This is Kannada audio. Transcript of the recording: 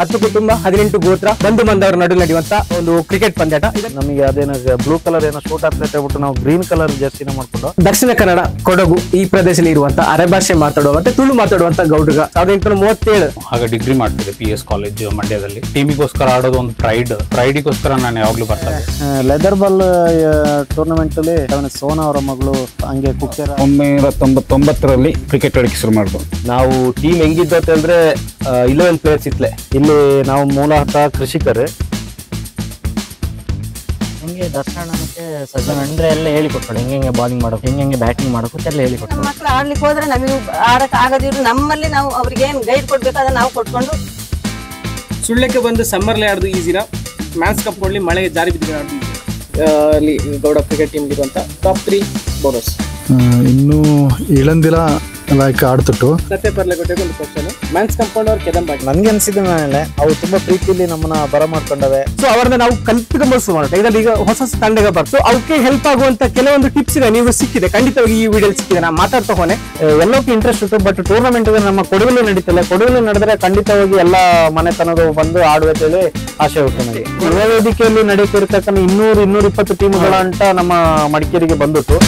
10 ಕುಟುಂಬ 18 ಗೋತ್ರ ಬಂಧು ಬಾಂಧವರ ನಡುವೆ ನಡೆಯುವಂತ ಒಂದು ಕ್ರಿಕೆಟ್ ಪಂದ್ಯಾಟ. ನಮಗೆ ಅದೇನೋ ಬ್ಲೂ ಕಲರ್ ಏನೋ ಶೂಟ್ ಆಗ್ತೈತೆ ಹೇಳ್ಬಿಟ್ಟು ನಾವು ಗ್ರೀನ್ ಕಲರ್ ಜರ್ಸಿನ ಮಾಡ್ಕೊಂಡು ದಕ್ಷಿಣ ಕನ್ನಡ ಕೊಡಗು ಈ ಪ್ರದೇಶದಲ್ಲಿ ಇರುವಂತ ಅರೆಭಾಷೆ ಮಾತಾಡುವ ಮತ್ತೆ ತುಳು ಮಾತಾಡುವಂತ ಗೌಡ್ಗ 1837 ಆಗ ಡಿಗ್ರಿ ಮಾಡ್ತಿದ್ದೆ PS ಕಾಲೇಜ್ ಮಂಡ್ಯದಲ್ಲಿ. ಟೀಮಿಗೋಸ್ಕರ ಆಡೋದು ಒಂದು ಪ್ರೈಡಿಗೋಸ್ಕರ ನಾನು ಯಾವಾಗ್ಲೂ ಬರ್ತಾರೆ. ಲೆದರ್ ಬಾಲ್ ಟೂರ್ನಮೆಂಟ್ ಅಲ್ಲಿ ಸೋನಾ ಅವರ ಮಗಳು ಹಂಗೆ ಕುಕ್ಕೇರ 1999ರಲ್ಲಿ ಕ್ರಿಕೆಟ್ ಆಡಕ್ಕೆ ಶುರು ಮಾಡಿದ್ರು. ನಾವು ಟೀಮ್ ಹೆಂಗಿದ್ದತ್ತೆ ಅಂದ್ರೆ 11 ಪ್ಲೇಯರ್ಸ್ ಇತ್ಲೆ. ಇಲ್ಲಿ ನಾವು ಮೂಲತಃ ಕೃಷಿಕರು. ಹಿಂಗೆ ದರ್ಶನ ಮತ್ತೆ ಸಜ್ಜನ್ ಅಂದ್ರೆ ಎಲ್ಲ ಹೇಳಿಕೊಟ್ರು ಹೆಂಗೆ ಬಾಲಿಂಗ್ ಮಾಡೋದು ಹೆಂಗೆ ಬ್ಯಾಟಿಂಗ್ ಮಾಡೋದು ಎಲ್ಲ ಹೇಳಿಕೊಟ್ರು. ಮಕ್ಕಳು ಆಡ್ಲಿಕ್ಕೆ ಹೋದ್ರೆ ನಮಗೆ ಆಡಕ್ ಆಗದಿದ್ರು ನಮ್ಮಲ್ಲಿ ನಾವು ಅವ್ರಿಗೆ ಏನ್ ಗೈಡ್ ಕೊಡ್ಬೇಕಾದ್ರೆ ನಾವು ಕೊಟ್ಕೊಂಡು ಸುಳ್ಳೆಕ್ಕೆ ಬಂದು ಸಮ್ಮರ್ಲಿ ಆಡೋದು ಈಸಿನ ಮ್ಯಾಚ್ ಕಪ್ ಕೊಡ್ಲಿ ಮಳೆಗೆ ಜಾರಿ ಬಿದ್ದು ಆಡೋದು ಅಲ್ಲಿ ಗೌಡ ಕ್ರಿಕೆಟ್ ಟೀಮ್ ಇರುವಂತ ಟಾಪ್ 3 ಬೌಲರ್ಸ್. ಇನ್ನು ಇಳಂದಿಲ ಲೈಕ್ ಆಡ್ತಿಟ್ಟು ಸತ್ಯ ಪರ್ಲೆಗೊಟ್ಟೆಗೆ ಒಂದು ಕ್ವಶನ್ ಮ್ಯಾಚ್ ಕಂಪೌಂಡ್ ಅವ್ರ ಕೆದಂ ಬಾಗಿ ನನ್ಗೆ ಅನ್ಸಿದ ಮೇಲೆ ಅವು ತುಂಬಾ ಪ್ರೀತಿಯಲ್ಲಿ ನಮ್ಮನ್ನ ಬರ ಮಾಡ್ಕೊಂಡವೆ. ಸೊ ಅವ್ರನ್ನ ನಾವು ಕಲ್ತ್ಕೊಂಡ್ಬರ್ಸು ಮಾಡೋಣ. ಇದರಲ್ಲಿ ಈಗ ಹೊಸ ತಂಡಗ ಬರ್ತು ಅವಕ್ಕೆ ಹೆಲ್ಪ್ ಆಗುವಂತ ಕೆಲವೊಂದು ಟಿಪ್ಸ್ ಇದೆ ನೀವು ಸಿಕ್ಕಿದೆ ಖಂಡಿತವಾಗಿ ಈ ವಿಡಿಯೋ ಸಿಕ್ಕಿದೆ. ನಾ ಮಾತಾಡ್ತಾ ಹೋನೆ ಎಲ್ಲೋಕೆ ಇಂಟ್ರೆಸ್ಟ್ ಇತ್ತು. ಬಟ್ ಟೂರ್ನಮೆಂಟ್ ನಮ್ಮ ಕೊಡಗಲ್ಲಿ ನಡೀತಲ್ಲ. ಕೊಡಗಲ್ಲಿ ನಡೆದ್ರೆ ಖಂಡಿತವಾಗಿ ಎಲ್ಲ ಮನೆತನದ ಬಂದು ಆಡುವಂತೇಳಿ ಆಸೆ ಉಂಟು ನನಗೆ. ಯುವ ವೇದಿಕೆಯಲ್ಲಿ ನಡೆಯುತ್ತಿರ್ತಕ್ಕಂಥ 200-220 ಟೀಮ್ಗಳ ಅಂತ ನಮ್ಮ ಮಡಿಕೇರಿಗೆ ಬಂದಿತ್ತು.